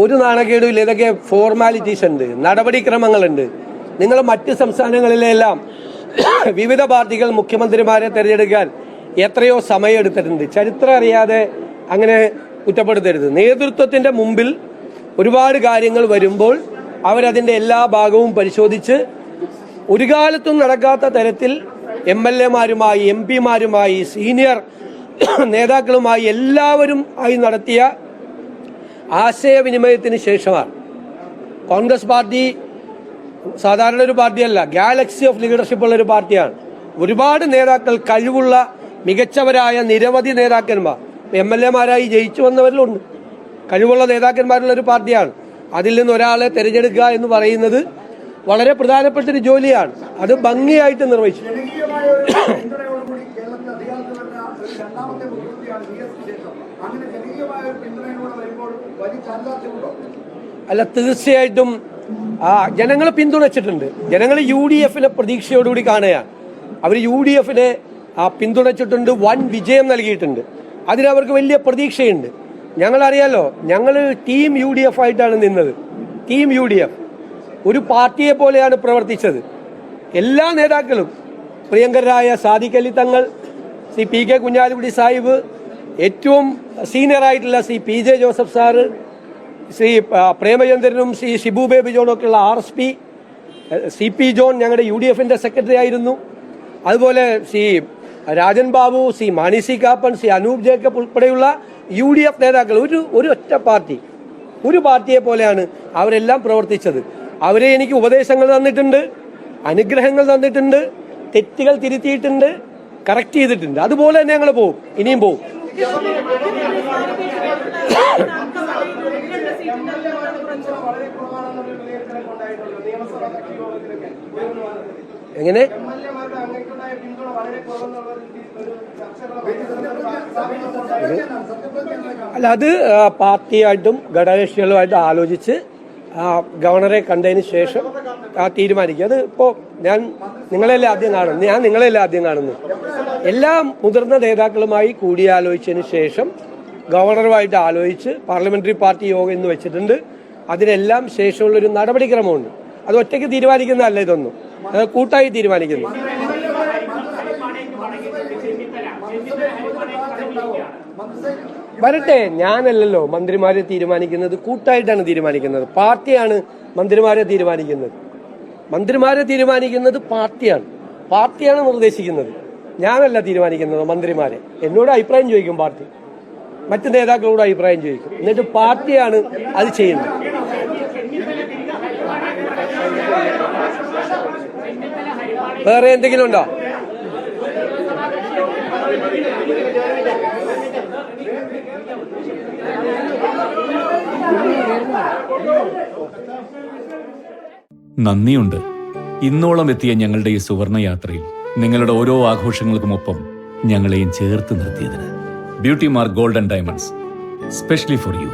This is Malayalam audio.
ഒരു നാണക്കേടുമില്ല. ഇതൊക്കെ ഫോർമാലിറ്റീസ് ഉണ്ട്, നടപടിക്രമങ്ങളുണ്ട്. നിങ്ങൾ മറ്റ് സംസ്ഥാനങ്ങളിലെല്ലാം വിവിധ പാർട്ടികൾ മുഖ്യമന്ത്രിമാരെ തിരഞ്ഞെടുക്കാൻ എത്രയോ സമയം എടുത്തിട്ടുണ്ട്. ചരിത്രം അറിയാതെ അങ്ങനെ കുറ്റപ്പെടുത്തരുത്. നേതൃത്വത്തിന്റെ മുമ്പിൽ ഒരുപാട് കാര്യങ്ങൾ വരുമ്പോൾ അവരതിൻ്റെ എല്ലാ ഭാഗവും പരിശോധിച്ച് ഒരു കാലത്തും നടക്കാത്ത തരത്തിൽ MLA-മാരുമായി MP-മാരുമായി സീനിയർ നേതാക്കളുമായി എല്ലാവരും ആയി നടത്തിയ ആശയവിനിമയത്തിന് ശേഷമാണ്. കോൺഗ്രസ് പാർട്ടി സാധാരണ ഒരു പാർട്ടിയല്ല, ഗാലക്സി ഓഫ് ലീഡർഷിപ്പ് ഉള്ള ഒരു പാർട്ടിയാണ്. ഒരുപാട് നേതാക്കൾ, കഴിവുള്ള മികച്ചവരായ നിരവധി നേതാക്കന്മാർ MLA-മാരായി ജയിച്ചു വന്നവരിലുണ്ട്. കഴിവുള്ള നേതാക്കന്മാരുള്ള ഒരു പാർട്ടിയാണ്. അതിൽ നിന്ന് ഒരാളെ തിരഞ്ഞെടുക്കുക എന്ന് പറയുന്നത് വളരെ പ്രധാനപ്പെട്ടൊരു ജോലിയാണ്. അത് ഭംഗിയായിട്ട് നിർവഹിച്ചു. അല്ല, തീർച്ചയായിട്ടും ജനങ്ങൾ പിന്തുണച്ചിട്ടുണ്ട്. ജനങ്ങൾ UDF-നെ പ്രതീക്ഷയോടുകൂടി കാണുകയാണ്. അവർ UDF-നെ പിന്തുണച്ചിട്ടുണ്ട്, വൻ വിജയം നൽകിയിട്ടുണ്ട്. അതിനവർക്ക് വലിയ പ്രതീക്ഷയുണ്ട്. ഞങ്ങളറിയാലോ, ഞങ്ങൾ ടീം UDF ആയിട്ടാണ് നിന്നത്. ടീം UDF ഒരു പാർട്ടിയെ പോലെയാണ് പ്രവർത്തിച്ചത്. എല്ലാ നേതാക്കളും, പ്രിയങ്കരായ സാദിഖ് അലി തങ്ങൾ, ശ്രീ PK കുഞ്ഞാലിക്കുട്ടി സാഹിബ്, ഏറ്റവും സീനിയറായിട്ടുള്ള Shri PJ Joseph sir, Shri പ്രേമചന്ദ്രനും ശ്രീ ഷിബു ബേബി ജോണൊക്കെയുള്ള RSP, CP ജോൺ ഞങ്ങളുടെ UDF-ന്റെ സെക്രട്ടറി ആയിരുന്നു. അതുപോലെ ശ്രീ രാജൻ ബാബു, ശ്രീ മാണി സി കാപ്പൻ, ശ്രീ അനൂപ് ജേക്കബ് ഉൾപ്പെടെയുള്ള UDF നേതാക്കൾ ഒരു ഒറ്റ പാർട്ടി, ഒരു പാർട്ടിയെ പോലെയാണ് അവരെല്ലാം പ്രവർത്തിച്ചത്. അവരെ എനിക്ക് ഉപദേശങ്ങൾ തന്നിട്ടുണ്ട്, അനുഗ്രഹങ്ങൾ തന്നിട്ടുണ്ട്, തെറ്റുകൾ തിരുത്തിയിട്ടുണ്ട്, കറക്റ്റ് ചെയ്തിട്ടുണ്ട്. അതുപോലെ തന്നെ ഞങ്ങൾ പോവും, ഇനിയും പോവും. എങ്ങനെ? അല്ല, അത് പാർട്ടിയായിട്ടും ഘടകകക്ഷികളുമായിട്ട് ആലോചിച്ച് ഗവർണറെ കണ്ടതിന് ശേഷം തീരുമാനിക്കും. അത് ഇപ്പോൾ ഞാൻ നിങ്ങളെല്ലാം ആദ്യം കാണുന്നു. എല്ലാ മുതിർന്ന നേതാക്കളുമായി കൂടിയാലോചിച്ചതിന് ശേഷം ഗവർണറുമായിട്ട് ആലോചിച്ച് പാർലമെന്ററി പാർട്ടി യോഗം ഇന്ന് വെച്ചിട്ടുണ്ട്. അതിനെല്ലാം ശേഷമുള്ളൊരു നടപടിക്രമമുണ്ട്. അത് ഒറ്റയ്ക്ക് തീരുമാനിക്കുന്നതല്ല, ഇതൊന്നും കൂട്ടായി തീരുമാനിക്കുന്നു. വരട്ടെ, ഞാനല്ലല്ലോ മന്ത്രിമാരെ തീരുമാനിക്കുന്നത്, കൂട്ടായിട്ടാണ് തീരുമാനിക്കുന്നത്. പാർട്ടിയാണ് മന്ത്രിമാരെ തീരുമാനിക്കുന്നത്. മന്ത്രിമാരെ തീരുമാനിക്കുന്നത് പാർട്ടിയാണ് നിർദ്ദേശിക്കുന്നത്. ഞാനല്ല തീരുമാനിക്കുന്നത് മന്ത്രിമാരെ. എന്നോട് അഭിപ്രായം ചോദിക്കും പാർട്ടി, മറ്റു നേതാക്കളോട് അഭിപ്രായം ചോദിക്കും, എന്നിട്ട് പാർട്ടിയാണ് അത് ചെയ്യുന്നത്. വേറെ എന്തെങ്കിലും ഉണ്ടോ? നന്ദിയുണ്ട്. ഇന്നോളം എത്തിയ ഞങ്ങളുടെ ഈ സുവർണ യാത്രയിൽ നിങ്ങളുടെ ഓരോ ആഘോഷങ്ങൾക്കുമൊപ്പം ഞങ്ങളെയും ചേർത്ത് നിർത്തിയതിന്. Beauty Mark gold and diamonds, specially for U.